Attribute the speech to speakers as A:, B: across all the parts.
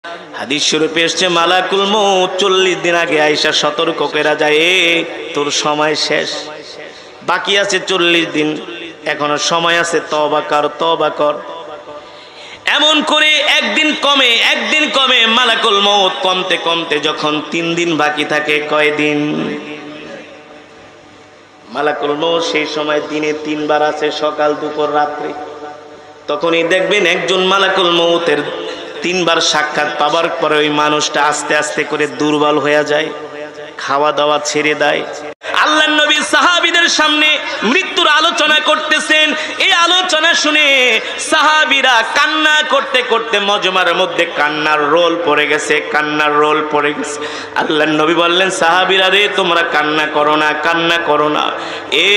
A: হাদিস শরীফে এসেছে মালাকুল মউত 40 দিন আগে আয়েশা সতর্ক করে যায়, তোর সময় শেষ, বাকি আছে 40 দিন, এখনো সময় আছে, তওবা কর, তওবা কর। এমন করে একদিন কমে মালাকুল মউত কমতে কমতে যখন 3 দিন বাকি থাকে, কয়দিন? মালাকুল মউত সেই সময় দিনে 3 বার আছে, সকাল, দুপুর, রাত্রি। তখনই দেখবেন একজন মালাকুল মউতের 3 বার সাক্ষাৎ পাবার পরে ওই মানুষটা আস্তে আস্তে করে দুর্বল হয়ে যায়, খাওয়া দাওয়া ছেড়ে দেয়। আল্লাহর নবী সাহাবীদের সামনে মৃত্যুর আলোচনা করতেছেন। এই আলোচনা শুনে সাহাবীরা কান্না করতে করতে মজমার মধ্যে কান্নার রোল পড়ে গেছে। আল্লাহর নবী বললেন, সাহাবীরা রে, তোমরা কান্না করো না। এ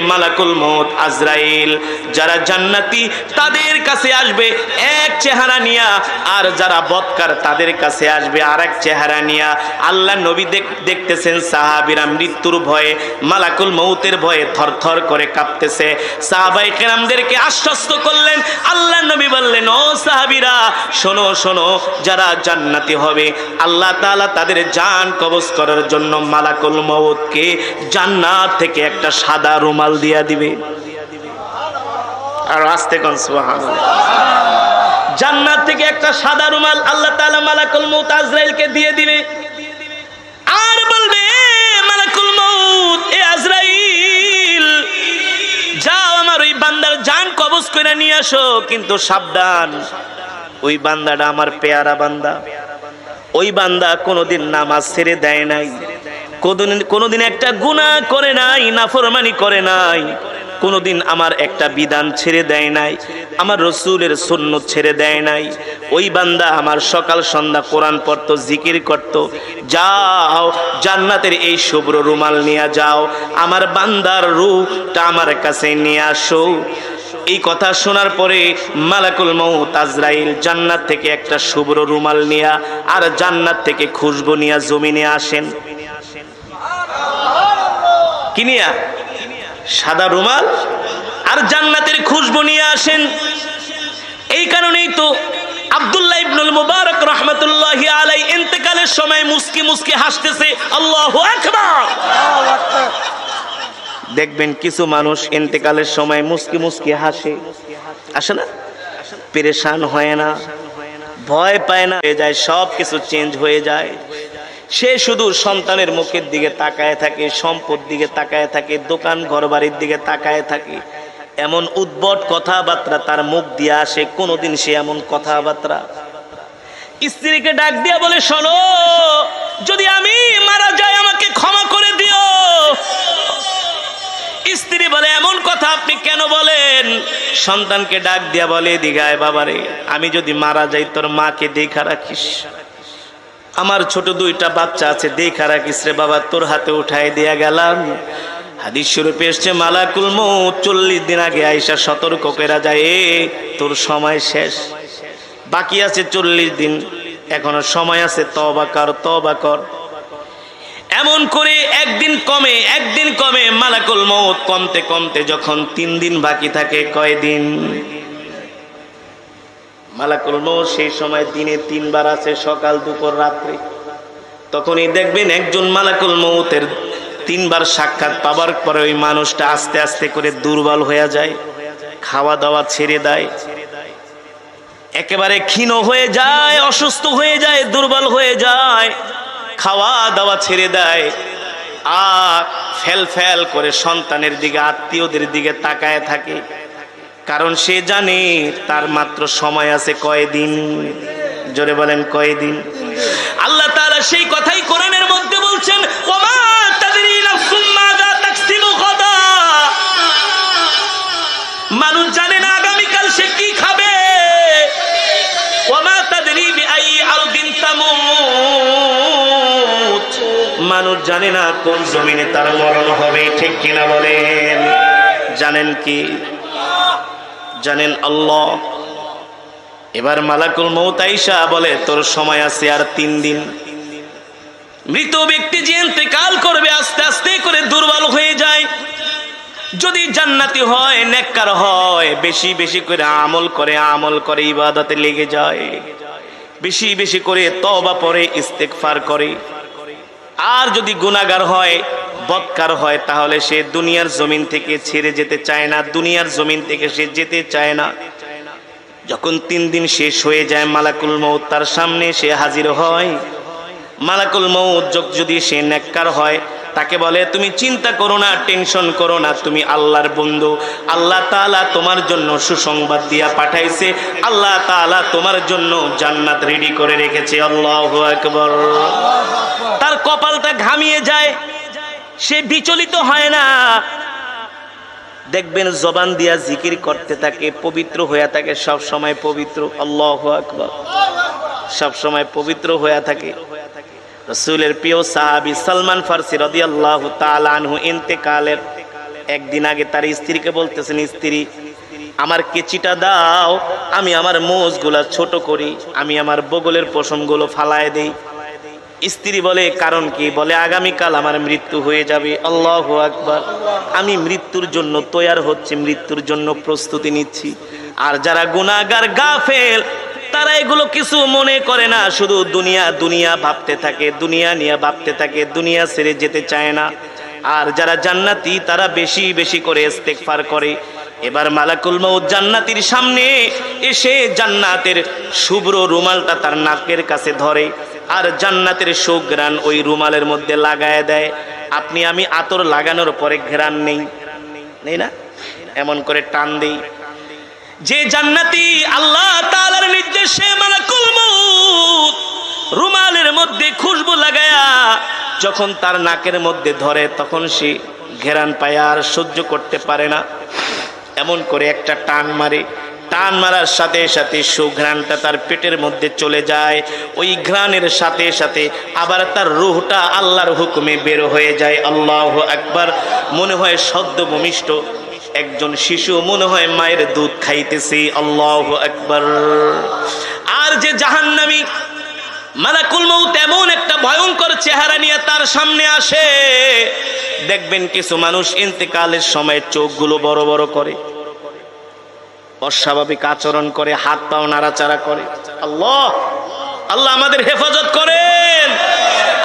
A: মালাকুল মউত আজরাইল যারা জান্নাতি তাদের কাছে আসবে এক চেহারা নিয়া, আর যারা বদকার তাদের কাছে আসবে আরেক চেহারা নিয়া। আল্লাহর নবী দেখতেছেন সাহাবীরা মৃত্যুর ভয়ে, মালাকুল মউতের ভয়ে থরথর করে কাঁপতেছে। সাহাবায়ে কেরামদেরকে আশ্বস্ত করলেন। আল্লাহর নবী বললেন, ও সাহাবীরা, শোনো, যারা জান্নাতি হবে আল্লাহ তাআলা তাদের জান কবজ করার জন্য মালাকুল মউতকে জান্নাত থেকে একটা সাদা রুমাল দিয়া দিবে। আর আস্তে কোন সুবহানাল্লাহ। জান্নাত থেকে একটা সাদা রুমাল আল্লাহ তাআলা মালাকুল মউত আজরাইলকে দিয়ে দিবে, আর বলবে, মালাকুল মউত, এ আজরাইল, যাও আমার ওই বান্দার জান কবজ করে নিয়ে আসো, কিন্তু সাবধান, ওই বান্দাটা আমার পেয়ারা বান্দা। ওই বান্দা কোনোদিন নামাজ ছেড়ে দেয় নাই, কোনোদিন একটা গুনাহ করে নাই, নাফরমানি করে নাই, কোনোদিন আমার একটা বিধান ছেড়ে দেয় নাই, আমার রসুলের সুন্নত ছেড়ে দেয় নাই। ওই বান্দা আমার সকাল সন্ধ্যা কোরআন পড়তো, জিকির করতো। যাও জান্নাতের এই শুভ্র রুমাল নিয়ে যাও, আমার বান্দার রূহটা আমার কাছে নিয়ে আসো। এই কথা শোনার পরে মালাকুল মউত আজরাইল জান্নাত থেকে একটা শুভ্র রুমাল নিয়া আর জান্নাত থেকে খুশবু নিয়া জমিনে আসেন। কি নিয়া? সাদা রুমাল আর জান্নাতের খুশবু নিয়ে আসেন। এই কারণেই তো আব্দুল্লাহ ইবনুল মুবারক রাহমাতুল্লাহি আলাইহি ইন্তেকালের সময় মুস্কি মুস্কি হাসতেছে। আল্লাহু আকবার। দেখবেন কিছু মানুষ ইন্তেকালের সময় মুস্কি মুস্কি হাসে, আসে না, পেরেশান হয় না, ভয় পায় না, হয়ে যায়, সব কিছু চেঞ্জ হয়ে যায়। সে শুধু সন্তানের মুখের দিকে তাকায় থাকে, সম্পদ দিকে তাকায় থাকে, দোকান ঘর বাড়ির দিকে তাকায় থাকে। এমন উদ্ভট কথাবার্তা তার মুখ দিয়ে আসে, কোনোদিন সে এমন কথাবার্তা। স্ত্রীকে ডাক দিয়া বলে, শোনো, যদি আমি মারা যাই আমাকে ক্ষমা করে দিও। স্ত্রী বলে, এমন কথা আপনি কেন বলেন? সন্তানকে ডাক দিয়া বলে, দিগায় বাবারে, আমি যদি মারা যাই তোর মাকে দেখা রাখিস, আমার ছোট 2টা বাচ্চা আছে, দেখা রাখিস রে বাবা, তোর হাতে উঠাই দিয়া গেলাম। হাদিস শরীফে এসেছে মালাকুল মউত 40 দিন আগে আয়েশা সতর্ক করে যায়, তোর সময় শেষ, বাকি আছে 40 দিন, এখনো সময় আছে, তওবা কর। এমন করে একদিন কমে মালাকুল মউত কমতে কমতে যখন 3 দিন বাকি থাকে, কয়দিন? মালাকুল মউত সেই সময় দিনে 3 বার আছে, সকাল, দুপুর, রাত্রি। তখনই দেখবেন একজন মালাকুল মউতের 3 বার সাক্ষাৎ পাবার পরে ওই মানুষটা আস্তে আস্তে করে দুর্বল হয়ে যায়, খাওয়া দাওয়া ছেড়ে দেয়, একেবারে ক্ষীণ হয়ে যায়, অসুস্থ হয়ে যায়, দুর্বল হয়ে যায়, খাওয়া দাওয়া ছেড়ে দেয়, আর ফেল করে সন্তানের দিকে, আত্মীয়দের দিকে তাকায় থাকে। কারণ সে জানে তার মাত্র সময় আছে কয়দিন। জোরে বলেন, কয়দিন? আল্লাহ তাআলা সেই কথাই কোরআনের মধ্যে বলছেন, ওমা তাদরি নাফসুম মাযা তাকসিবু গাদা। মানুষ জানে না আগামীকাল সে কি খাবে। ওমা তাদরি বিআই আরদিন তামুত। মানুষ জানে না কোন জমিনে তার মরণ হবে, ঠিক কিনা বলেন? জানেন কি? জানেন আল্লাহ। এবার মালাকুল মউত আয়েশা বলে, তোর সময় আছে আর 3 দিন। মৃত ব্যক্তি যে ইন্তেকাল করবে আস্তে আস্তে করে দুর্বল হয়ে যায়। যদি জান্নাতি হয়, নেককার হয়, বেশি বেশি করে আমল করে ইবাদতে লেগে যায়। বেশি বেশি করে তওবা পড়ে, ইস্তেগফার করে। আর যদি গুনাহগার হয়, বদকার হয়, তাহলে সে দুনিয়ার জমিন থেকে ছেড়ে যেতে চায় না, দুনিয়ার জমিন থেকে সে যেতে চায় না। যখন 3 দিন শেষ হয়ে যায়, মালাকুল মউত তার সামনে সে হাজির হয়। মালাকুল মউত যদি সে নেককার হয়, তাকে বলে তুমি চিন্তা করো না, টেনশন করো না, তুমি আল্লাহর বন্ধু, আল্লাহ তাআলা তোমার জন্য সুসংবাদ দিয়া পাঠাইছে, আল্লাহ তাআলা তোমার জন্য জান্নাত রেডি করে রেখেছে। আল্লাহু আকবার। তার কপালটা ঘামিয়ে যায়, সে বিচলিত হয় না। দেখবেন জবান দিয়া জিকির করতে থাকে, পবিত্র হয়ে থাকে, সব সময় পবিত্র। আল্লাহু আকবার। সব সময় পবিত্র হয়ে থাকে। রাসূলের প্রিয় সাহাবী সালমান ফারসি রাদিয়াল্লাহু তাআলা আনহু ইন্তেকালের একদিন আগে তার স্ত্রীকে বলতেছেন, স্ত্রী আমার কেচিটা দাও, আমি আমার মোষগুলা ছোট করি, আমি আমার বগলের পশমগুলো ফালায় দেই। স্ত্রী বলে কারণ কি? বলে আগামীকাল আমার মৃত্যু হয়ে যাবে। আল্লাহু আকবার। আমি মৃত্যুর জন্য তৈয়ার হচ্ছি, মৃত্যুর জন্য প্রস্তুতি নিচ্ছি। আর যারা গুনাহগার গাফেল, তারা এগুলো কিছু মনে করে না, শুধু দুনিয়া দুনিয়া ভাবতে থাকে, দুনিয়া নিয়ে ভাবতে থাকে, দুনিয়া ছেড়ে যেতে চায় না। আর যারা জান্নাতি, তারা বেশি বেশি করে ইস্তেগফার করে। এবার মালাকুল মউত জান্নাতীর সামনে এসে জান্নাতের শুভ্র রুমালটা তার নাকের কাছে ধরে, আর জান্নাতের সুঘ্রাণ ওই রুমালের মধ্যে লাগায় দেয়। আপনি আমি আতর লাগানোর পরে ঘ্রাণ নেই, নেই না? এমন করে টান দেই। যে জান্নাতি আল্লাহ তাআলার নির্দেশে মালাকুল মউত রুমালের মধ্যে খুশবু লাগায়া যখন তার নাকের মধ্যে ধরে, তখন সে ঘ্রাণ পায়, আর সহ্য করতে পারে না। এমন করে একটা টান মারে, টান মারার সাথে সাথে সুঘ্রাণটা তার পেটের মধ্যে চলে যায়। ওই ঘ্রাণের সাথে সাথে আবার তার রূহটা আল্লাহর হুকুমে বের হয়ে যায়। আল্লাহু আকবার। মনে হয় সদ্য ভূমিষ্ঠ একজন শিশু, মনে হয় মায়ের দুধ খাইতেছে। আল্লাহু আকবার। আর যে জাহান্নামী, মালাকুল মউত এমন একটা ভয়ঙ্কর চেহারা নিয়ে তার সামনে আসে। দেখবেন কিছু মানুষ ইন্তেকালের সময় চোখগুলো বড় বড় করে, অস্বাভাবিক আচরণ করে, হাত পাও নাড়াচাড়া করে। আল্লাহ আল্লাহ আমাদের হেফাজত করেন,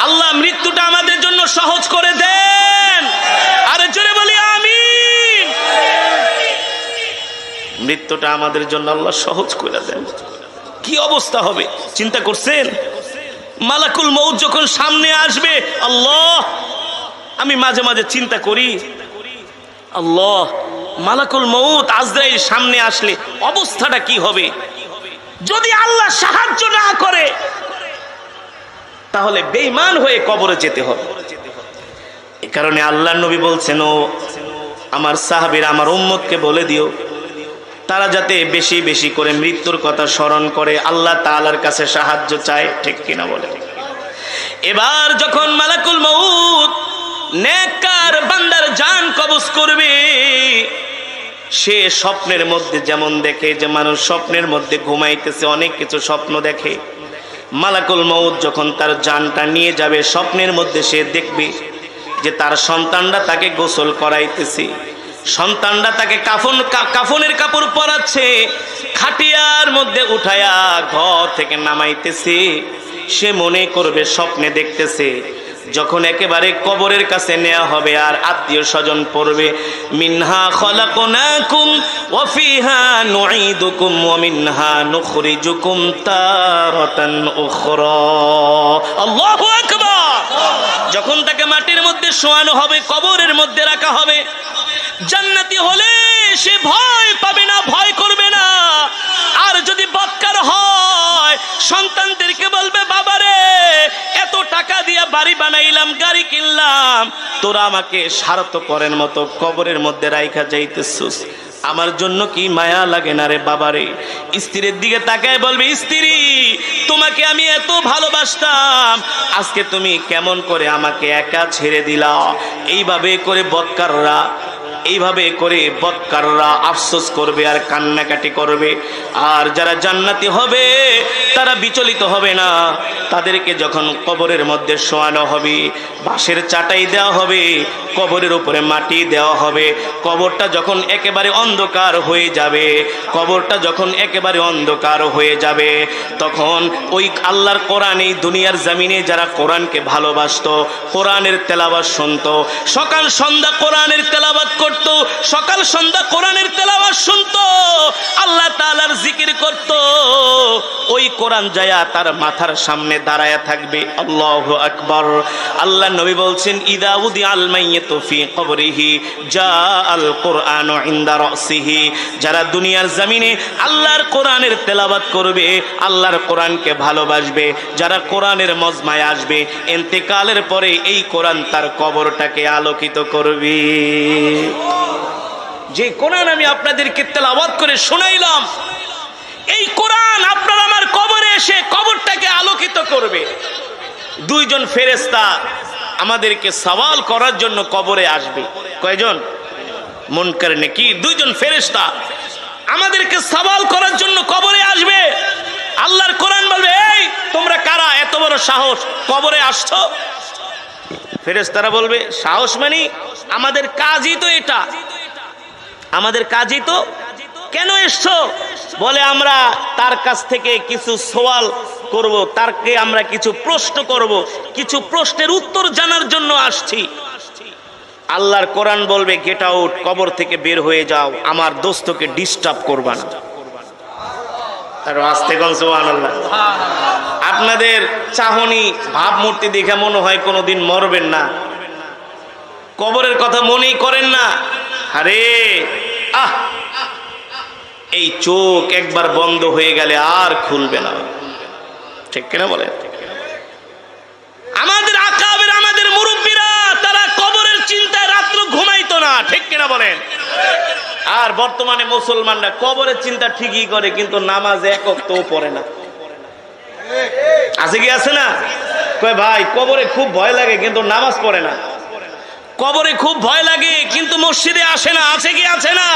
A: আল্লাহ মৃত্যুটা আমাদের জন্য সহজ করে দেন। আরে জোরে বলি আমিন। মৃত্যুটা আমাদের জন্য আল্লাহ সহজ করে দেন। কি অবস্থা হবে চিন্তা করছেন? মালাকুল মউত যখন সামনে আসবে, আল্লাহ, আমি মাঝে মাঝে চিন্তা করি, আল্লাহ, মালাকুল মউত আজরাইল সামনে আসলে অবস্থাটা কি হবে? যদি আল্লাহ সাহায্য না করে, তাহলে বেঈমান হয়ে কবরে যেতে হবে। এই কারণে আল্লাহর নবী বলছেন, ও আমার সাহাবীরা, আমার উম্মতকে বলে দিও, তারা যাতে বেশি বেশি করে মৃত্যুর কথা স্মরণ করে, আল্লাহ তাআলার কাছে সাহায্য চায়। ঠিক কিনা বলে? এবার যখন মালাকুল মউত নেককার বান্দার জান কবজ করবে, সে স্বপ্নের মধ্যে যেমন দেখে, যে মানুষ স্বপ্নের মধ্যে ঘুমাইতেছে, অনেক কিছু স্বপ্ন দেখে। মালাকুল মউত যখন তার জানটা নিয়ে যাবে, স্বপ্নের মধ্যে সে দেখবে যে তার সন্তানরা তাকে গোসল করাইতেছে, সন্তানরা তাকে কাফনের কাপড় পরাচ্ছে, খাটিয়ার মধ্যে উঠায়া ঘর থেকে নামাইতেছে। সে মনে করবে স্বপ্নে দেখতেছে, যখন একেবারে কবরের কাছে নেওয়া হবে আর আত্মীয় স্বজন পড়বে, মিনহা খলাকনাকুম ওয়া ফিহা নুঈদুকুম ওয়া মিনহা নুখরিজুকুম তারাতান উখরা। আল্লাহু আকবার। যখন তাকে মাটির মধ্যে শোয়ানো হবে, কবরের মধ্যে রাখা হবে, জান্নাতি হলে সে ভয় পাবে না, ভয় করবে না। আর যদি বদকার হয়, সন্তানদেরকে বলবে, বাবারে, এত টাকা দিয়া বাড়ি বানাইলাম, গাড়ি কিনলাম, তোরা আমাকে স্বার্থপরের মতো কবরের মধ্যে রাইখা যাইতেছিস, আমার জন্য কি মায়া লাগে না রে বাবারে? স্ত্রীর দিকে তাকায় বলবে, স্ত্রী, তোমাকে আমি এত ভালোবাসতাম, আজকে তুমি কেমন করে আমাকে একা ছেড়ে দিলা? এইভাবে করে বদকাররা, এইভাবে করে বদকাররা আফসোস করবে আর কান্নাকাটি করবে। আর যারা জান্নাতি হবে তারা বিচলিত হবে না। তাদেরকে যখন কবরের মধ্যে শোয়ানো হবে, বাঁশের চাটাই দেওয়া হবে, কবরের উপরে মাটি দেওয়া হবে, কবরটা যখন একেবারে অন্ধকার হয়ে যাবে, কবরটা যখন একেবারে অন্ধকার হয়ে যাবে, তখন ওই আল্লাহর কোরআন, এই দুনিয়ার জমিনে যারা কোরআনকে ভালোবাসতো, কোরআনের তেলাওয়াত শুনতো, সকাল সন্ধ্যা কোরআনের তেলাওয়াত করতো, সকাল সন্ধ্যা কোরআনের তেলাওয়াত শুনতো, আল্লাহ তাআলার জিকির করত, ওই কোরআন যায়া তার মাথার সামনে দাঁড়ায়া থাকবে। আল্লাহু আকবার। আল্লাহ নবী বলছেন, ইদা উদিআল মাইয়িতু ফি কবরিহি জাআল কুরআনু ইনদা রাসিহি। যারা দুনিয়ার জমিনে আল্লাহর কোরআনের তেলাওয়াত করবে, আল্লাহর কোরআনকে ভালোবাসবে, যারা কোরআনের মজমায় আসবে, ইন্তেকালের পরে এই কোরআন তার কবরটাকে আলোকিত করবে। যে কোরআন আমি আপনাদেরকে তেলাওয়াত করে শোনাইলাম, এই কোরআন আপনার আমার কবরে এসে কবরটাকে আলোকিত করবে। দুইজন ফেরেশতা আমাদেরকে সওয়াল করার জন্য কবরে আসবে। কয়জন? মুনকার নাকির দুইজন ফেরেশতা আমাদেরকে সওয়াল করার জন্য কবরে আসবে। আল্লাহর কোরআন বলবে, এই তোমরা কারা, এত বড় সাহস কবরে আসছো? ফেরেশতারা বলবে, সাহস মানে আমাদের কাজই তো এটা, আমাদের কাজই তো। কেন এসছো? বলে, আমরা তার কাছ থেকে কিছু সওয়াল করব, তারকে আমরা কিছু প্রশ্ন করব, কিছু প্রশ্নের উত্তর জানার জন্য আসছি। আল্লাহর কোরআন বলবে, গেট আউট, কবর থেকে বের হয়ে যাও, আমার দোস্তকে ডিস্টার্ব করবা না। আর আস্তে গন সুবহানাল্লাহ। আপনাদের চাহনি ভাবমূর্তি দেখে মনে হয় কোনোদিন মরবেন না, কবরের কথা মনেই করেন না। আরে এই চোখ একবার বন্ধ হয়ে গেলে আর খুলবে না, ঠিক কিনা বলেন? আমাদের আকাবের, আমাদের মুরব্বীরা, তারা কবরের চিন্তায় রাত্র ঘুমাইতো না, ঠিক কিনা বলেন? আর বর্তমানে মুসলমানরা কবরের চিন্তা ঠিকই করে, কিন্তু নামাজ এক ওয়াক্তও পড়ে না। আছে কি আছে না? কয় ভাই কবরে খুব ভয় লাগে কিন্তু নামাজ পড়ে না। কবরে খুব ভয় লাগে কিন্তু মসজিদে আসে না। আছে কি আছে না?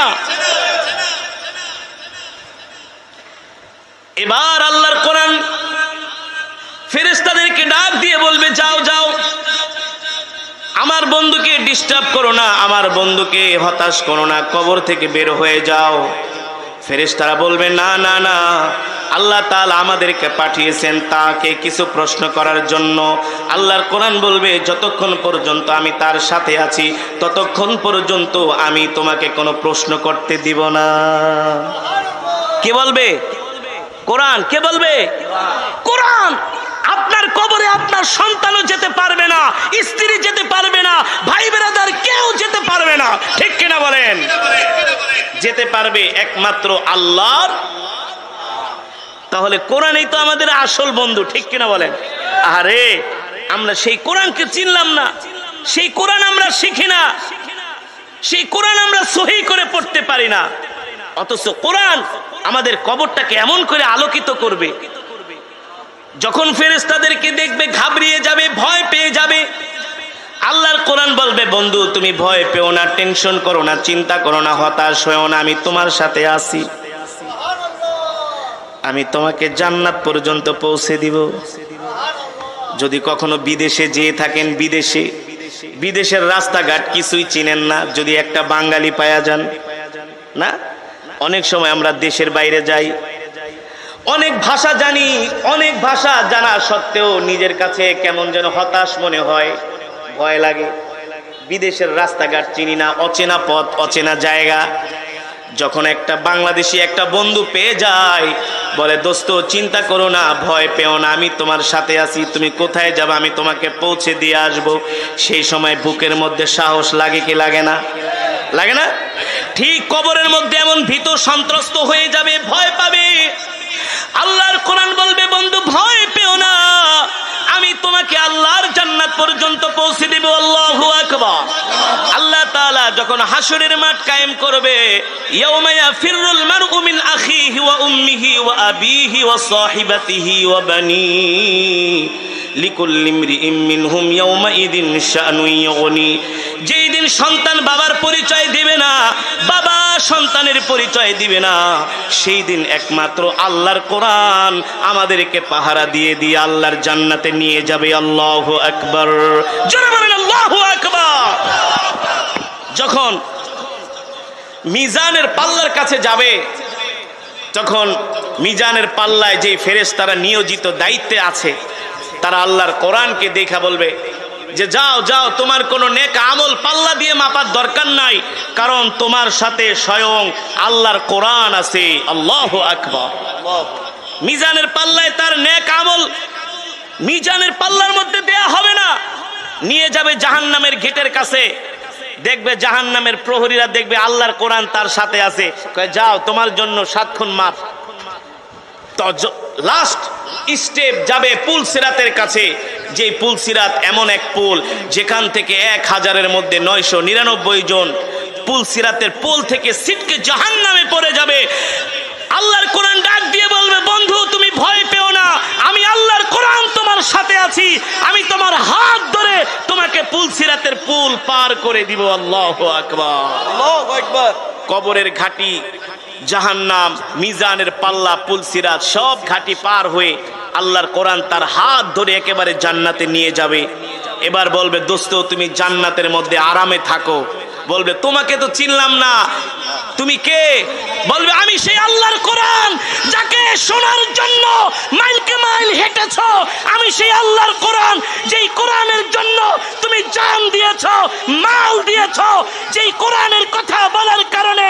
A: এবার আল্লাহর কোরআন ফেরেশতাদেরকে ডাক দিয়ে বলবে, যাও যাও, আমার বন্ধুকে ডিস্টার্ব করো না, আমার বন্ধুকে হতাশ করো না, কবর থেকে বের হয়ে যাও। ফেরেশতারা বলবে, না না না, আল্লাহ তাআলা আমাদেরকে পাঠিয়েছেন তাকে কিছু প্রশ্ন করার জন্য। আল্লাহর কোরআন বলবে, যতক্ষণ পর্যন্ত আমি তার সাথে আছি ততক্ষণ পর্যন্ত আমি তোমাকে কোনো প্রশ্ন করতে দিব না। কে বলবে? কোরআন। কে বলবে? কোরআন। আপনার কবরে আপনার সন্তানও যেতে পারবে না, স্ত্রী যেতে পারবে না, ভাই বেরাদার কেউ যেতে পারবে না, ঠিক কিনা বলেন? যেতে পারবে একমাত্র আল্লাহর। তাহলে কোরআনই তো আমাদের আসল বন্ধু, ঠিক কিনা বলেন? আরে আমরা সেই কোরআনকে চিনলাম না, সেই কোরআন আমরা শিখি না, সেই কোরআন আমরা সহি করে পড়তে পারি না, অথচ কোরআন আমাদের কবরটাকে এমন করে আলোকিত করবে, যখন ফেরেশতাদেরকে দেখবে ঘাবড়িয়ে যাবে, ভয় পেয়ে যাবে। আল্লাহর কোরআন বলবে, বন্ধু তুমি ভয় পেও না, টেনশন করো না, চিন্তা করো না, হতাশ হও না, আমি তোমার সাথে আছি, আমি তোমাকে জান্নাত পর্যন্ত পৌঁছে দিব। যদি কখনো বিদেশে যেয়ে থাকেন, বিদেশের রাস্তাঘাট কিছুই চিনেন না, যদি একটা বাঙালি পায়া যান না, অনেক সময় আমরা দেশের বাইরে যাই, অনেক ভাষা জানি, অনেক ভাষা জানা সত্ত্বেও নিজের কাছে কেমন যেন হতাশ মনে হয়, ভয় লাগে। বিদেশের রাস্তাঘাট চিনি না, অচেনা পথ, অচেনা জায়গা। যখন একটা বাংলাদেশি একটা বন্ধু পেয়ে যায়, বলে, দোস্ত চিন্তা করো না, ভয় পেও না, আমি তোমার সাথে আছি, তুমি কোথায় যাবে আমি তোমাকে পৌঁছে দিয়ে আসবো। সেই সময় বুকের মধ্যে সাহস লাগে কি লাগে না? লাগে না? ঠিক কবরের মধ্যে এমন ভীত সন্ত্রস্ত হয়ে যাবে, ভয় পাবে। আল্লাহর কোরআন বলবে, বন্ধু ভয় পেও না, আমি তোমাকে আল্লাহর জান্নাত পর্যন্ত পৌঁছে দেব। আল্লাহু আকবার। আল্লাহ তাআলা যখন হাসরের মাঠ কায়েম করবে, ইয়াউমা ইয়াফিরুল মারউ মিন আখিহি ওয়া উম্মিহি ওয়া আবিহি ওয়া সাহিবাতিহি ওয়া বানি, লিকুল্লি ইমরিইম মিনহুম ইয়াওমাইদিন শানুন ইউগনি। যেই দিন সন্তান বাবার পরিচয় দিবে না, বাবা সন্তানের পরিচয় দিবে না, সেই দিন একমাত্র আল্লাহর কোরআন আমাদেরকে পাহারা দিয়ে দিয়ে আল্লাহর জান্নাতে নিয়ে যাবে। আল্লাহু আকবার, জোরে বলেন আল্লাহু আকবার। যখন মিজানের পাল্লার কাছে যাবে, তখন মিজানের পাল্লায় যে ফেরেশতারা নিয়োজিত দায়িত্বে আছে, তারা আল্লাহর কোরআনকে দেখা বলবে যে যাও যাও, তোমার কোনো নেক আমল পাল্লা দিয়ে মাপার দরকার নাই, কারণ তোমার সাথে স্বয়ং আল্লাহর কোরআন আছে। আল্লাহু আকবার। মিজানের পাল্লায় তার নেক আমল মিজানের পাল্লার মধ্যে দেয়া হবে না, নিয়ে যাবে জাহান্নামের গেটের কাছে। দেখবে জাহান্নামের প্রহরীরা দেখবে আল্লাহর কোরআন তার সাথে আছে, কয় যাও তোমার জন্য 7 খুন মাপ। তো লাস্ট স্টেপ যাবে পুল সিরাতের কাছে, যে পুল সিরাত এমন এক পুল যেখান থেকে 1000-এর মধ্যে 999 জন পুল সিরাতের পুল থেকে ছিটকে জাহান্নামে পড়ে যাবে। আল্লাহর কোরআন ডাক দিয়ে বলবে, বন্ধু তুমি ভয় পেও না, আমি আল্লাহর কোরআন তোমার সাথে আছি, আমি তোমার হাত ধরে তোমাকে পুল সিরাতের পুল পার করে দিব। আল্লাহু আকবার, আল্লাহু আকবার। কবরের ঘাটি, জাহান্নাম, মিজানের পাল্লা, পুল সিরাত সব ঘাটি পার হয়ে আল্লাহর কোরআন তার হাত ধরে একেবারে জান্নাতে নিয়ে যাবে। এবার বলবে, দোস্ত তুমি জান্নাতের মধ্যে আরামে থাকো। বলবে, তোমাকে তো চিনলাম না, তুমি কে? বলবে, আমি সেই আল্লাহর কোরআন যাকে শোনার জন্য মাইলকে মাইল হেঁটেছো, আমি সেই আল্লাহর কোরআন যেই কোরআনের জন্য তুমি জান দিয়েছো, মাল দিয়েছো, যেই কোরআনের কথা বলার কারণে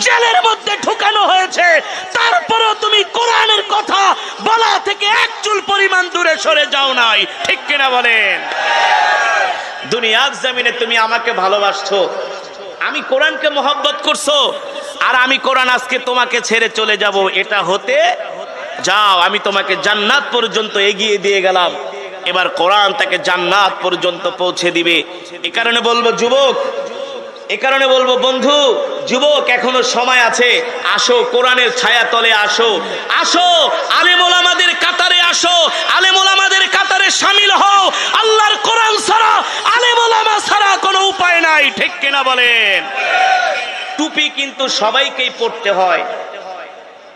A: জেলের মধ্যে ঢুকানো হয়েছে, তারপরও তুমি কোরআনের কথা বলা থেকে এক চুল পরিমাণ দূরে সরে যাও নাই। ঠিক কিনা বলেন? দুনিয়ার জমিনে তুমি আমাকে ভালোবাসছো, আমি কোরআনকে মহব্বত করছো, আর আমি কোরআন আজকে তোমাকে ছেড়ে চলে যাব, এটা হতে যাও। আমি তোমাকে জান্নাত পর্যন্ত এগিয়ে দিয়ে গেলাম, এবার কোরআন তাকে জান্নাত পর্যন্ত পৌঁছে দিবে। এ কারণে বলবো যুবক, এ কারণে বলবো বন্ধু, যুবক এখনো সময় আছে, আসো কোরআনের ছায়া তলে আসো, আসো আলেম ওলামাদের কাতারে আসো, আলেম ওলামাদের কাতারে শামিল হও। আল্লাহর কোরআন ছাড়া, আলেম ওলামা ছাড়া কোনো উপায় নাই। ঠিক কিনা বলেন? টুপি কিন্তু সবাইকেই পড়তে হয়,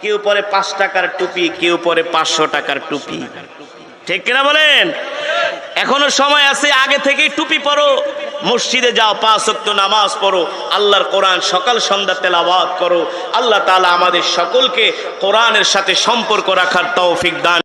A: কেউ পরে 5 টাকার টুপি, কেউ পরে 500 টাকার টুপি। ঠিক কিনা বলেন? এখনো সময় আছে, আগে থেকেই টুপি পরো, মসজিদে যাও, 5 ওয়াক্ত নামাজ পড়ো, আল্লাহর কোরআন সকাল সন্ধ্যা তেলাওয়াত করো। আল্লাহ তাআলা আমাদের সকলকে কোরআনের সাথে সম্পর্ক রাখার তৌফিক দান